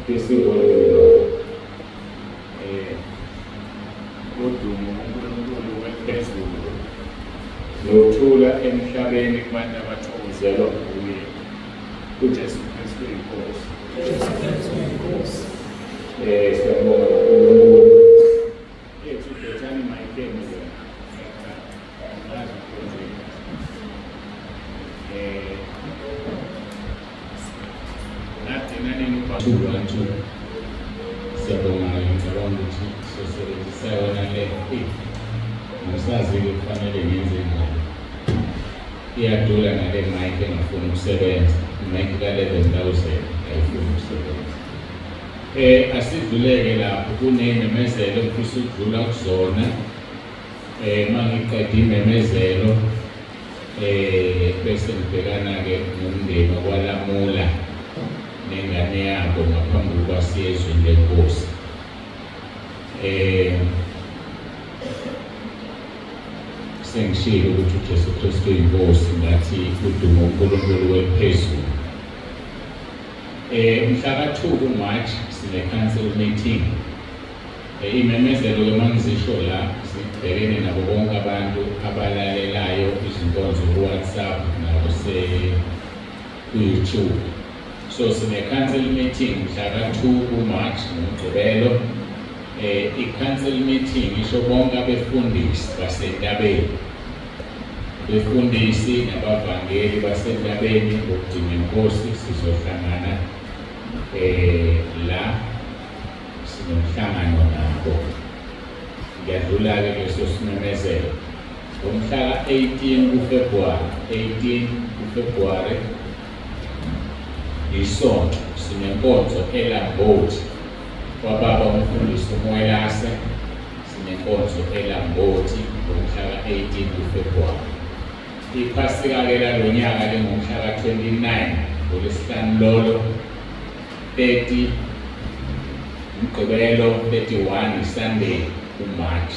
Isibolelo udumo uNkulunkulu wephezulu nothula emhlabeni kubantu abathokozelwa nguye uJesu Kristu inkosi. Siyabonga uNkulunkulu yethu bethani mayikeni siyabonga ngicabanga ukuthi sosebenzisa yona le ngisazi-ke kufanele ngenze ngalo iyadula nale mic engafuni ukusebenza imic ka-11,000 ayifuni ukusebenza. Asidluleke lapho kuney'memezelo ngifisa ukudlula kuzona uma ngiqeda imemezelo bese ngibhekana-ke nomndeni wakwaLamula nengane yabo ngaphambi kokuba siye ezweni lenkosi. Sengishilo ukuthi uJesu Kristu inkosi ngathi udumo uNkulunkulu wephezulu. Mhla ka-2 kuMarch sine-council meeting. Imemezelo-ke mangizisho la sibhekene nabo bonke abantu abalalelayo izinkonzo ku-WhatsApp ku-YouTube. So sine-council meeting mhla ka-2 kuMarch ngoMgqibelo. I-council meeting isho bonke abefundisi baseNtabeni, befundisi nabavangeli baseNtabeni ngokugcina inkosi sizohlangana la sinomhlangano nabo. Ngiyadlula-ke leso simemezelo ngomhla ka-18 kuFebhuwari isonto sinenkonzo eLamboti kwababa umfundisi uMwelase, sinenkonzo eLamboti ngomhla ka-18 kuFebhuwari. Iphasika-ke lalo nyaka lingomhla ka-29 ngoLwesihlanu lolo 30 Mgqibelo 31 Sunday kuMarch.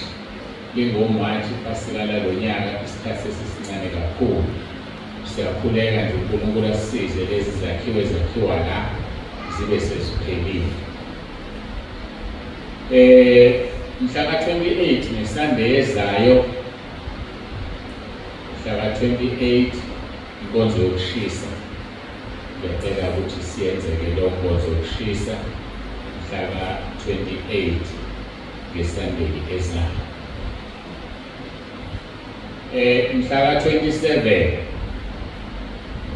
LingoMarch iphasika lalo nyaka isikhathi esisincane kakhulu. Siyakhuleka nje uNkulunkulu asisize lezi zakhiwo ezakhiwa la zibe seziphelile. Mhla ka-28 ngeSunday ezayo, mhla ka-28 inkonzo yokushisa. Ngiyacela ukuthi siyenzeke lo nkonzo yokushisa mhla ka-28 ngeSunday ezayo. Mhla ka-27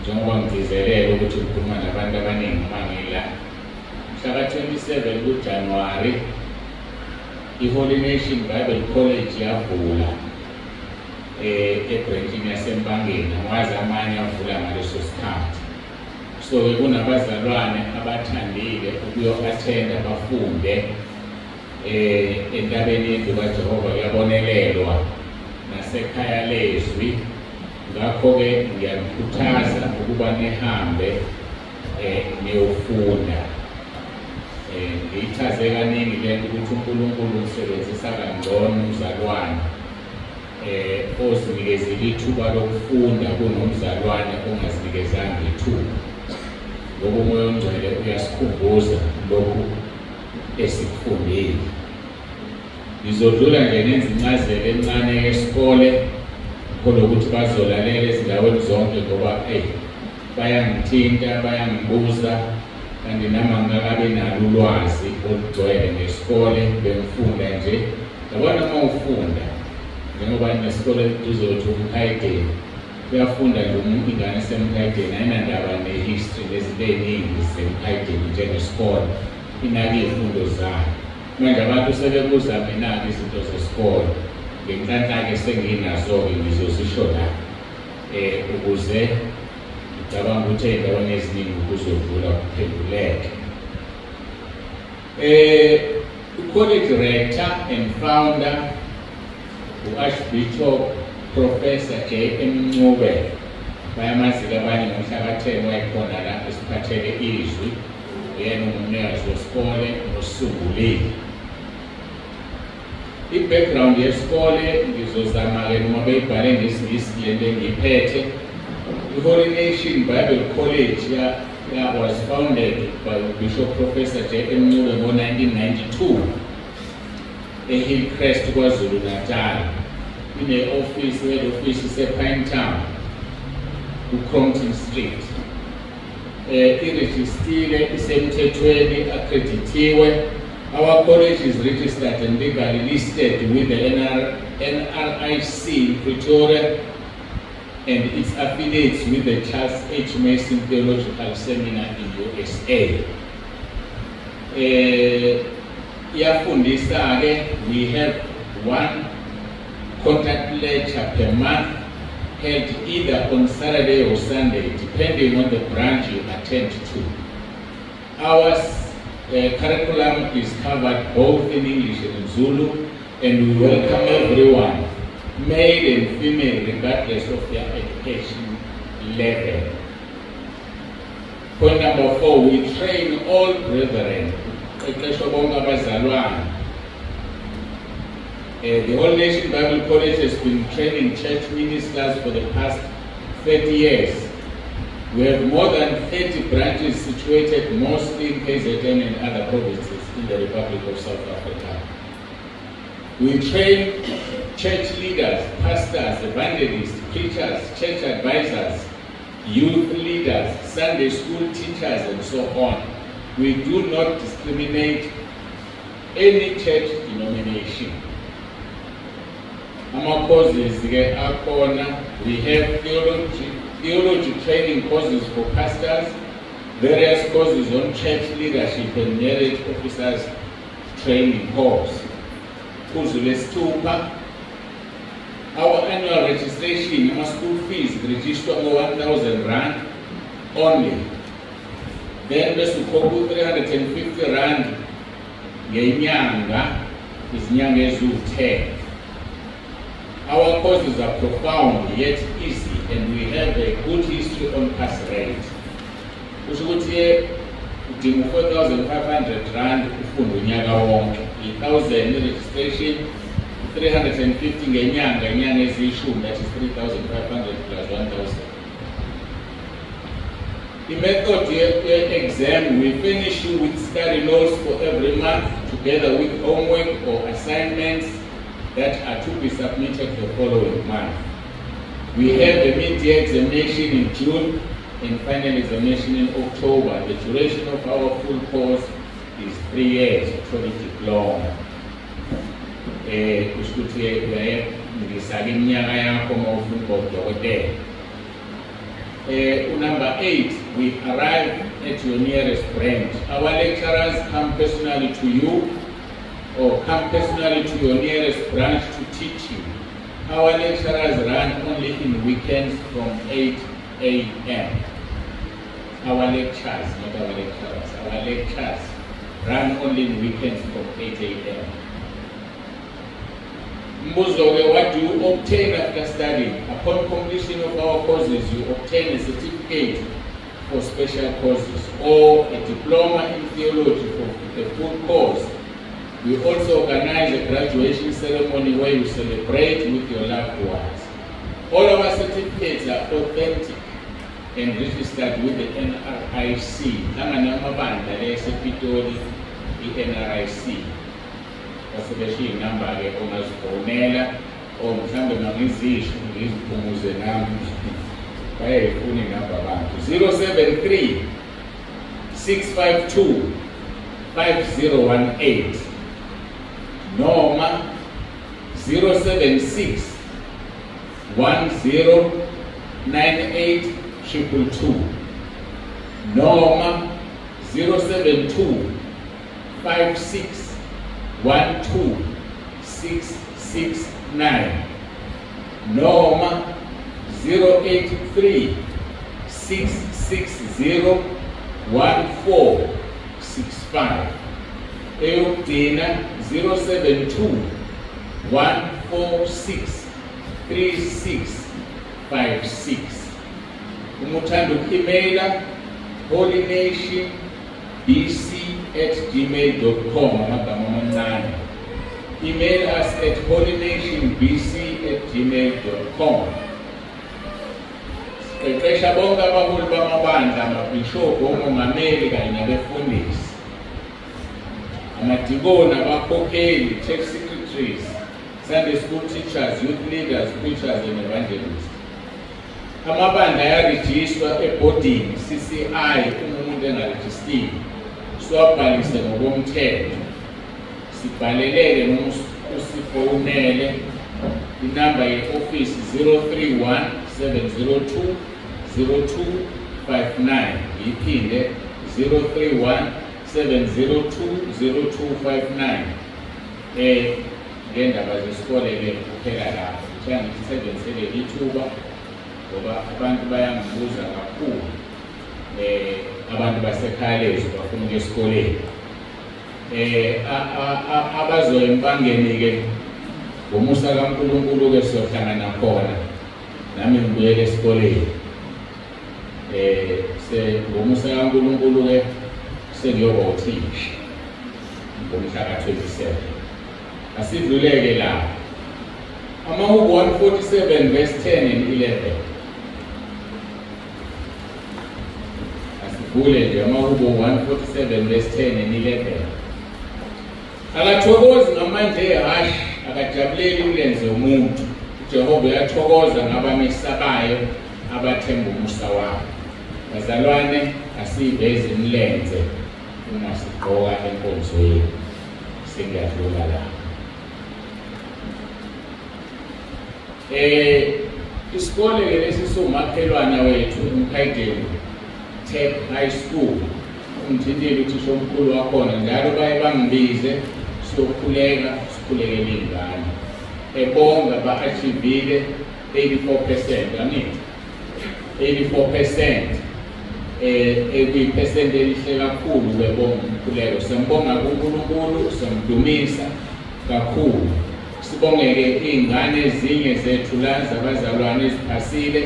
njengoba ngigcizelela ukuthi ngikhuluma nabantu abaningi uma ngila, mhla ka-27 kuJanuwari i-Holy Nation Bible College yavula ebranchini yaseMpangeni, angikwazi amanye avula ngaleso sikhathi. So-ke kunabazalwane abathandile ukuyo-athenda bafunde entabeni yendlu kaJehova kuyabonelelwa nasekhaya lezwi. Ngakho-ke ngiyanikhuthaza ukuba nihambe niyofunda. Ngiyichaze kaningi le nto ukuthi uNkulunkulu usebenzisa kangcono umzalwane ozinikezile ithuba lokufunda kunomzalwane ongazinikezanga ithuba. Ngoba uMoya oNgcwele uyasikhumbuza lokhu esikufundile. Ngizodlula nje nenze incazelo encane yesikole khona ukuthi bazolalela ezindaweni zonke ngoba bayangithinta, bayangibuza kanti nami angikabi nalo ulwazi olugcwele ngesikole bengifunda nje. Yabona uma ufunda njengoba nesikole eduze ukuthi uMkhayideni uyafunda nje umuntu ingane eseMkhayideni ayinandaba ne-history nezinto ey'ningi zeMkhayideni njengesikole, inake iy'fundo zayo. Manje abantu sebebuza mina-ke izinto zesikole ngenhlanhla-ke senginazo-ke ngizozisho la ukuze ngicabanga ukuthi ey'ndaweni eziningi kuzodlula kuphenduleke. I-college rector and founder u-Archbishop Professor J.M. Ncube bayamazika abanye ngomhla ka-10 wayekhona la esiphathele izwi, yena umnikazi wesikole nosungulile. I-background yesikole ngizozama-ke noma beyibhale ngesingisi le nto engiyiphethe. I-Holy Nation Bible College was founded by Bishop Professor J.M. Ncube in 1992. Hillcrest KwaZulu Natal. In the office, head office is Pine Town, Crompton Street. Irregistered, isemthethweni, accredited. Our college is registered and legally listed with the NRIC in Pretoria and its affiliates with the Charles H. Mason Theological Seminar in USA. We have one contact lecture per month held either on Saturday or Sunday, depending on the branch you attend to. Our curriculum is covered both in English and in Zulu, and we welcome everyone, male and female, regardless of their education level. Point number 4, we train all brethren. The Whole Nation Bible College has been training church ministers for the past 30 years. We have more than 30 branches situated mostly in KZN and other provinces in the Republic of South Africa. We train church leaders, pastors, evangelists, preachers, church advisors, youth leaders, Sunday school teachers, and so on. We do not discriminate any church denomination. Our courses, we have theology training courses for pastors, various courses on church leadership and marriage officers training course. Our annual registration, our school fees register over 1,000 rand only. Then we support 350 rand ngenyanga is nyangezu 10. Our courses are profound yet easy, and we have a good history on pass rate. We should here 4,500 rand ufundo nyaka wonke, 1,000 registration, 350 ngenyanga ezishumi, that is 3,500 plus 1,000. The method exam, we finish you with study notes for every month, together with homework or assignments that are to be submitted the following month. We have the mid-year examination in June and final examination in October. The duration of our full course is 3 years, actually diploma. Number 8, we arrive at your nearest branch. Our lecturers come personally to you or come personally to your nearest branch to teach you. Our lecturers run only in weekends from 8 a.m. Our lectures, not our lecturers, our lectures run only in weekends from 8 a.m. Mbuzoge, what do you obtain after studying? Upon completion of our courses, you obtain a certificate for special courses or a diploma in theology for the full course. We also organize a graduation ceremony where you celebrate with your loved ones. All our certificates are authentic and registered with the NRIC. NRIC. Especially number of owners for Nela or Mtambe Mamizishu, Pumuze Nam, by phone number 073 652 5018. Norma 076 1098 222. Norma 072 56 12669. Norma 083 660 1465. Eudina 072 146 3656. Umuthanda ukimela holynation.bc@gmail.com amagama amancane. Email us at holynationbc@gmail.com. qeqesha bonke abaholi bamabandla, amabhishobhu, omongameli kanye nabefundisi, amadikoni, abakhokheli, church secretaries, Sunday school teachers, youth leaders, preachers and evangelists. Amabandla ayarejistwa ebhodini CCI umuntu engarejistiwe, siwabhalise ngokomthetho, sibhaleleke noma usifonele inamba ye-ofisi 031 702 0259, iphinde 031 702 0259. Ngendaba zesikole-ke kuphela lapho kuthanga ngisebenzisele ithuba ngoba abantu bayangibuza kakhulu, abantu basekhaya lethu bafuna ukuya esikoleni. Abazoya empangeni-ke ngomusa kaNkulunkulu-ke siyohlangana khona, nami ngibuyele esikoleni. Ngomusa kaNkulunkulu-ke sengiyoba uthisha ngomhla ka-27. Asidluleke la. Amahubo 147 verse 10 and 11. Asidlule nje Amahubo 147 verse 10 and 11. Akathokozi ngamandla ehashe, akajabuleli umlenze womuntu. uJehova uyathokoza ngabamesabayo abathemba umusa wakhe. Bazalwane, asiveze imilenze uma sigqoka enkonzweni. Singiyadlula la. Isikole lesi somakhelwana wethu uMkhaideni Tech High School, umthintile uthisha omkhulu wakhona njalo baye bangibize siyokhuleka sikhulekele ingane. Ebonga ba-achivile 84%, angithi 84%, ekuyiphesenti elihle kakhulu bebonga umkhuleko. Siyambonga kuNkulunkulu, siyamdumisa kakhulu. Sibongeke iy'ngane ezinye zethu la zabazalwane eziphasile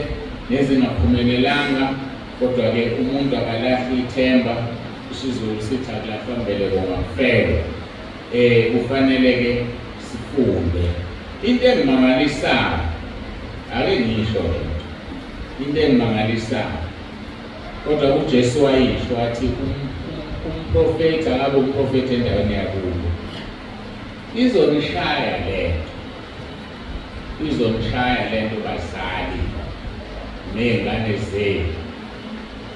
nezingaphumelelanga, kodwa-ke umuntu akalahli ithemba, isiZulu sithi akulahlwa mbeleko ngakufela. Kufanele-ke sifunde. Into engimangalisayo, ake ngisho into engimangalisayo, kodwa uJesu wayisho wathi umprofethi akabe umprofethi endaweni yakubo. Izonishaya lento bazali ney'ngane zenu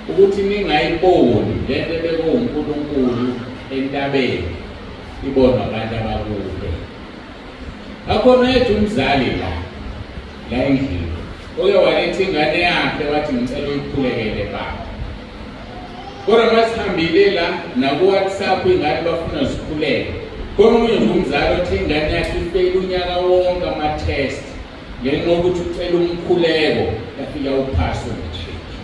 ukuthi ningayiboni lento ebekuwuNkulunkulu entabeni ibonwa abantu abakude. Akhona yethu umzali la endlini oke waletha ingane yakhe wathi ngicela uyikhulekele baba, kodwa masihambile la naku-WhatsApp ingane bafuna zikhuleke. Khona omunye nje umzali othi ingane yakhe ifeyile unyaka wonke ama-test ngenxa yokuthi ucela umkhuleko yafika uphasi umatriki.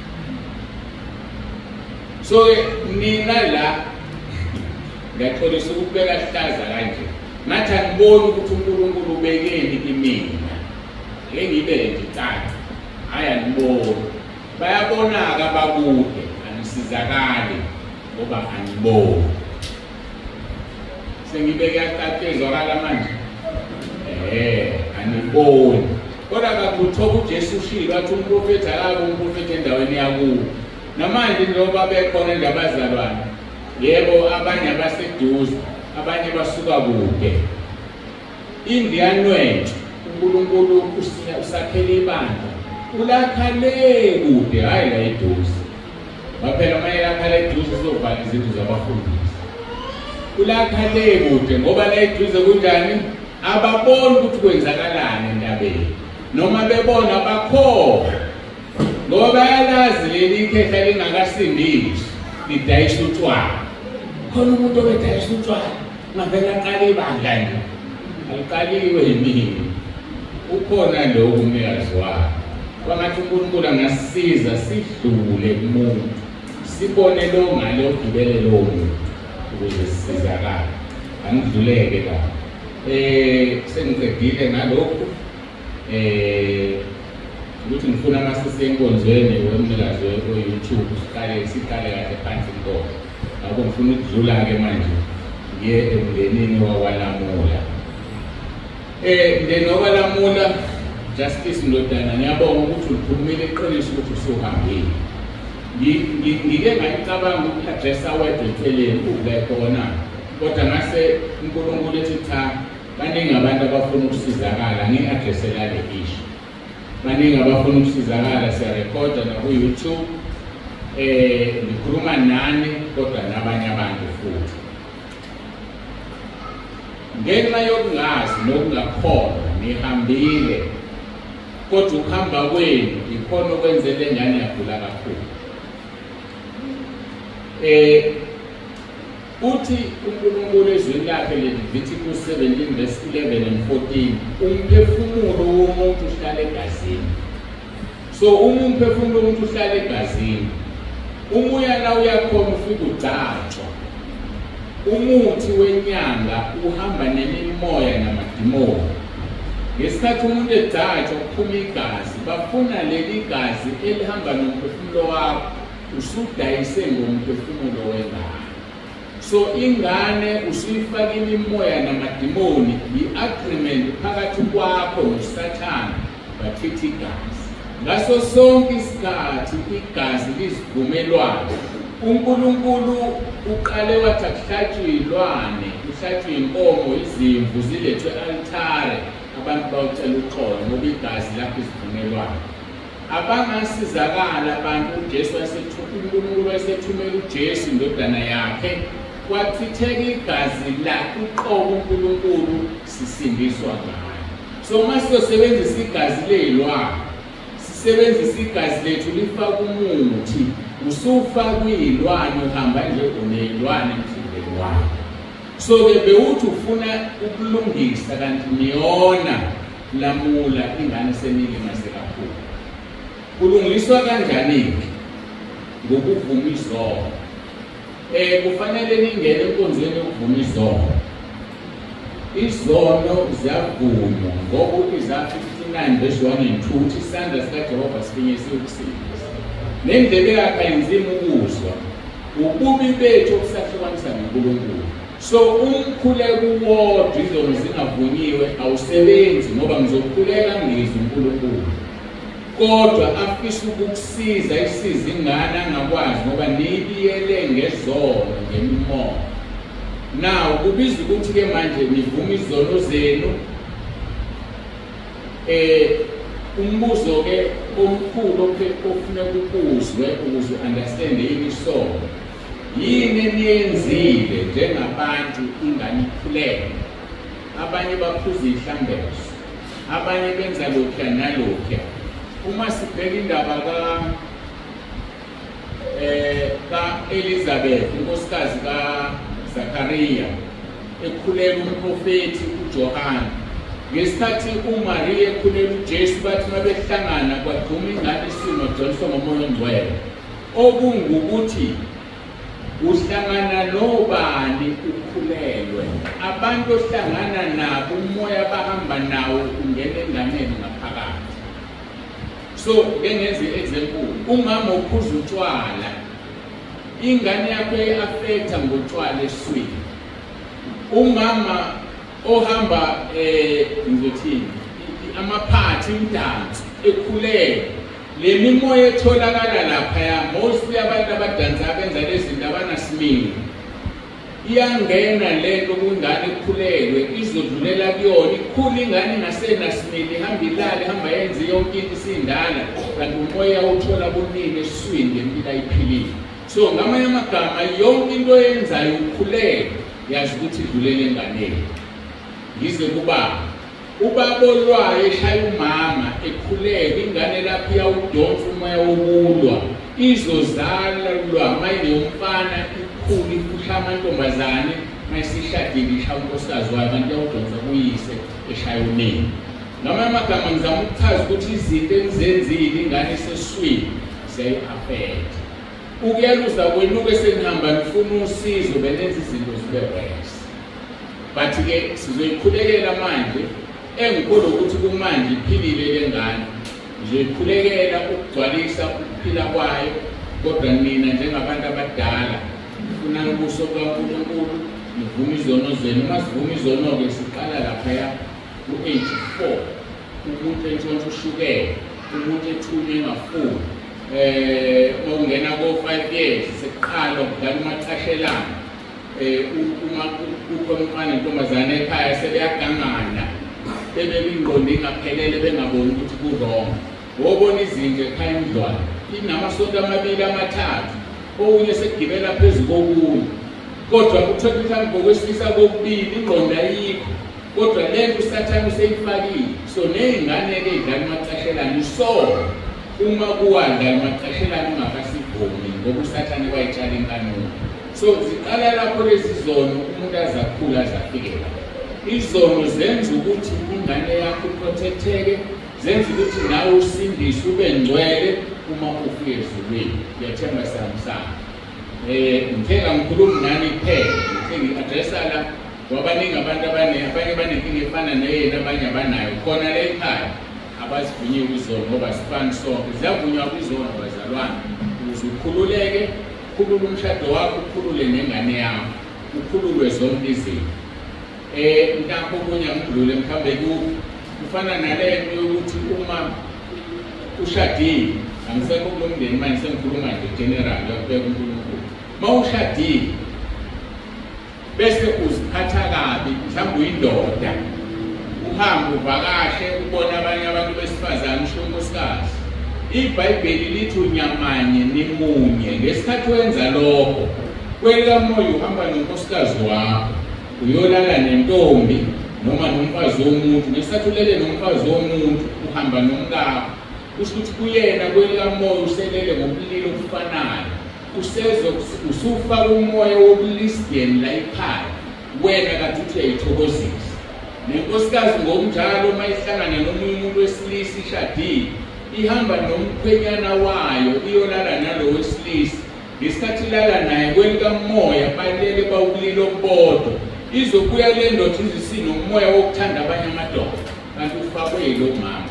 So-ke nina la ngiyatholisa ukubeka hlaza kanje, ngathi angiboni ukuthi uNkulunkulu ubekeni kimina. Ake ngibe nje tata, hhayi angiboni. Bayabonaka abakude, angisizakali ngoba angiboni. Sengibeke akatezwakala manje. Angiboni. Kodwa kakuthoba uJesu ushilo wathi umprofethi akabe umprofethi endaweni yakubo. Namanje njengoba bekhona nje abazalwane, yebo abanye abaseduze, abanye basuka kude. Indianwethu uNkulunkulu usakhele ibandla, ulakha le kude, hhayi la eduze. Baphela amanye lakha la eduze uzovala izindlu zabafundisi. Ulakha le kude ngoba la eduze kunjani? Ababoni ukuthi kwenzakalani endabeni, noma bebona bakhohlwa ngoba bayalazi leli ikhehla lingakasindisi lidayisa utshwala. Khona umuntu obedayisa utshwala ngavele aqale ibandla nje, aliqaliwe yimini. Ukhona lo umnikazi wakhe kwangathi uNkulunkulu angasisiza sidlule kumuntu, sibone lo ngale ogibele lo muntu ukuze sisizakale. Angidluleke la. Sengiqedile ngalokhu ukuthi ngifuna amasisi enkonzweni wemnikazi we-YouTube siqale kahle phansi inkonzo. Ngakho ngifuna ukudlula-ke manje ngiye emndenini wakwaLamula. Mndeni wakwaLamula Justice Ndodana ngiyabonga ukuthi ulikhulumile iqiniso ukuthi usuhambile. Ngike ngayicabanga uku-addressa wedwa empeleni ukubekona, kodwa ngase uNkulunkulu ethi cha, baningi abantu abafuna ukusizakala ngi-addressela le issue. Baningi abafuna ukusizakala, siyarekhoda naku-YouTube, ngikhuluma nani kodwa nabanye abantu futhi. Ngenxa yokungazi nokungakholwa ngihambile, kodwa ukuhamba kwenu ikhona okwenzele ingane yagula kakhulu. Uthi uNkulunkulu ezweni lakhe Leviticus 17:11 and 14, umphefumulo womuntu uhlala egazini. So umphefumulo womuntu uhlala egazini. Umoya la uyakhona ufika ugcatshwa. Umuthi wenyanga uhamba nemimoya namadimoni. Ngesikhathi umuntu egcatshwa kuphuma igazi, bafuna leli gazi elihamba nomphefumulo wakho usudayise ngomphefumulo wengane. So ingane usuyifaka imimoya namadimoni, i-agreement phakathi kwakho noSathane bathethe igazi. Ngaso sonke isikhathi igazi lisivumelwano. uNkulunkulu uqale wathi akuhlatshwe izilwane, kuhlatshwe inkomo, izimvu zilethwe altare, abantu bawucela uxolo ngoba igazi lakho isivumelwano. Abangasizakala abantu uJesu uNkulunkulu wasethumela uJesu indodana yakhe, kwachitheka igazi lakhe uqobo uNkulunkulu sisindiswa ngayo. So masizosebenzisa igazi lezilwane, sisebenzisa igazi lethu lifaka umuthi, usufaka izilwane uhamba nje unezilwane emzimbeni wakho. So ke bewuthi ufuna ukulungisa kanti niyona lamula ingane senilimase kakhulu. Kulungiswa kanjani? Ngokuvuma izono. Kufanele ningene enkonzweni yokuvuma izono. Izono ziyavunywa ngoba Isaiah 59:1-2 uthi isandla sikaJehova sifinyisiwe ukusiza. Nendlebe yakhe ayinzima ukuzwa. Ububi bethu okusahlukanisa noNkulunkulu. So umkhuleko uwodwa izono zingavunyiwe awusebenzi ngoba ngizokhuleka ngizwe uNkulunkulu. Kodwa afisa ukukusiza isiza ingane angakwazi ngoba nibiyele ngezono ngemimoya. Now kubizwa ukuthi ke manje nivuma izono zenu. Umbuzo ke omkhulu ofuna ukuzwe ukuze understand yini isono. Yini eniyenzile njengabantu ingane ikhuleke? Abanye baphuza ihlambezo, abanye benza lokhu nalokhu. Uma sibheka indaba ka Elizabeth, inkosikazi kaZachariya, ekhulela umprofeti uJohane. Ngesikhathi uMaria ekhulela uJesu bathi mabehlangana kwagquma ingane isimo Johnson ngomoya ongcwele. Okungukuthi uhlangana nobani ukhulelwe. Abantu ohlangana nabo umoya bahamba nawo ungena enganeni ngaphakathi. So ngenze example, umama uphuza utshwala, ingane yakho iafecta ngotshwala eswini. Umama ohamba ngizothini amaphathi imdansi ekhuleke, le mimoya etholakala lapha ya mostly abantu abadansa abenza lezi zinto abanasimini, iyangena lento kungane ekhulelwe izodlulela kuyona ikhulu ingane ingasenasimini ihamba ilale ihamba yenze yonke into isindala kanti umoya uthola bunini eswini ngempilo ayiphilile. So ngamanye amagama yonke into yenzayo ukhuleke yazi ukuthi idlulele enganeni. Ngize kuba ubabolwayo eshaya umama ekhuleke ingane lapho iyawudonsa umoya wobulwa izozalwa mayine umfana ikhulu iphusha amantombazane mayisishadile ishaya unkosikazi wayo kanti iyawudonsa kuyise eshaya unina. Ngamanye amagama ngizama ukuchaza ukuthi izinto engizenzile ingane eseswini ziyayi-affect. Ukuyaluza kwenu ke senihamba nifuna usizo benenza izinto zibe right. But ke sizoyikhulekela manje engikholwa ukuthi kumanje iphilile lengane. Ngizoyikhulekela ukugcwalisa ukuphila kwayo kodwa nina njengabantu abadala ufuna ubuso kaNkulunkulu nivuma izono zenu. Masivuma izono ke siqala lapha ku-84 umuntu entshontsha ushukela, umuntu ethunywe engafuni. Ungena ko-5 years sekuqala ukudala umaqashelana. Uma kukhona umfana nentombazane ekhaya sebeyagangana, bebingqondo ingaphelele bengaboni ukuthi ku-wrong. Wobona izinto ekhaya endlwane, inamasonto amabili amathathu, okunye sekugibela phezu kokunye. Kodwa kuthola ukuthi ngokwesilisa kokubili ingqondo ayikho. Kodwa lento uSathane useyifakile. So ney'ngane-ke ey'dlala umaqashelana isono. Uma kuwadlala umaqashelana ungakasivumi ngoba uSathane wayitshala inkanuko. So ziqala lapho lezi zono umuntu azakhula azafikela. Izono zenza ukuthi ingane yakho iprotecteke, zenza ukuthi nawe usindiswe ube ngcwele uma ufika ezulwini. Ngiyathemba samsana. Ngithenga ngikhuluma nani kuphela, ngithenga-addressa la wabaningi abantu abanye banenkinga efana neyena abanye abanayo. Khona le ekhaya abazivunyiwe kwizono ngoba sifani sonke. Ziyavunywa kwizono bazalwane ukuze ukhululeke, ukhulule umshado wakho, ukhulule nengane yakho, ukhululwe zonke izinto. Ntakho okunye ngidlule mhlawumbe kufana nale nto yokuthi uma ushadile, angisekho kulo mndeni manje sengikhuluma nje general yakubeka uNkulunkulu. Uma ushadile bese uziphatha kabi, mhlawumbe uyindoda, uhambe uvakashe ubona abanye abantu besifazane usho unkosikazi. IBhayibheli lithi unyamanye nimunye. Ngesikhathi wenza lokho, kwelikamoya uhamba nonkosikazi wakho, uyolala nentombi noma nomfazi womuntu. Ngesikhathi ulele nomfazi womuntu uhamba nomkakho, kusho ukuthi kuyena kwelikamoya uselele ngobulili obufanayo. Usufaka umoya wobulisdeni la ekhaya, wena kade uthi uyayithokozisa. Nenkosikazi ngokunjalo uma ihlangane nomunye umuntu wesilisa ishadile, ihamba nomkhwenyana wayo iyolala nalo wesilisa. Ngesikhathi ilala naye kwelikamoya balele bawubulili obubodwa, izobuya le ndoda izisinomoya wokuthanda abanye amadoda kanti ufakwe yilo mama.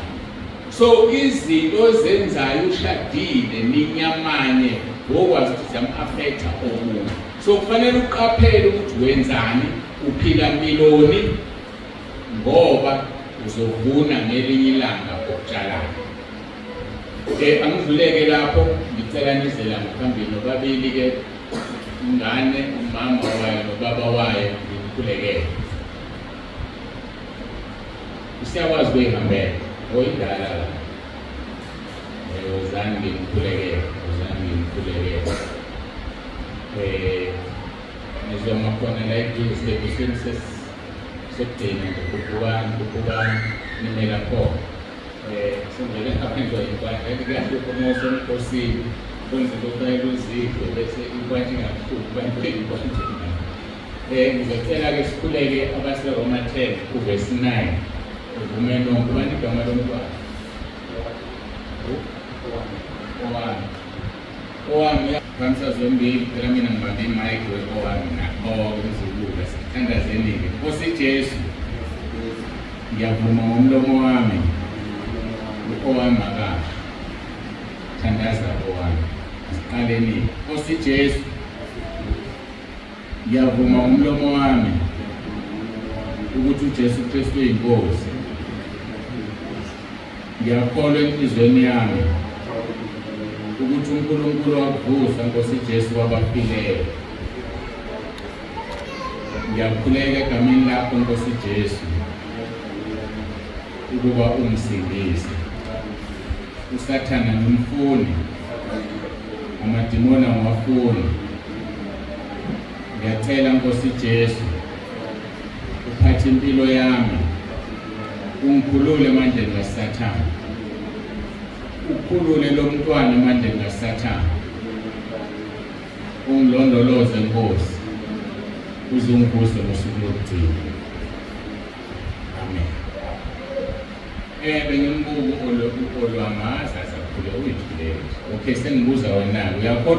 So izinto zenzayo ushadile ninyamanye wokwazi ukuthi ziyam-affecta omunye. So kufanele uqaphele ukuthi wenzani, uphila mpiloni, ngoba uzovuna ngelinye ilanga okutshalana. Angidluleke lapho, ngicela nizela ngaphambili nobabili-ke, ingane, umama wayo nobaba wayo, ngikukhulekele. Usiyakwazi ukuyihambela, oyindala la. Wozani ngikukhulekele, wozani ngikukhulekele. Nizoma khona la esitebhisweni sekugcina ngukubani nimela khona. Singele ngaphendwa inkwandla kahle komoso enkosini kwenza ukuthi ayiluzidwe bese inkwandla ingakhuphi bantweni inkwandla. Ngizocela-ke sikhuleke abaseRoma 10 kuvesi 9 uvumeni wonke ubani igama lomntwana owami kamsazi wembili phela mina ngibambe imayiki owami nakezuluka sithandazeni-ke Nkosi Jesu ngiyavuma ngomlomo wami owami akahle thandaza owami siqaleni. Nkosi Jesu ngiyavuma ngomlomo wami ukuthi uJesu Kristu uyinkosi. Ngiyakholwa enhlizweni yami ukuthi uNkulunkulu wakuvusa Nkosi Jesu wabafileyo. Ngiyakhuleka egameni lakho Nkosi Jesu ukuba ungisindise. USathane nomfuni, amadimoni awafuni. Ngiyacela Nkosi Jesu uphathe impilo yami, ungikhulule emandleni kaSathane, ukhulule lo mntwana emandleni kaSathane, ungilondoloze Nkosi uze ungivuse ngosuku lokugcina. Amen. Bengimbuka olwamaza sakhule uyithulele. Okay, sengibuza wena uyakholwa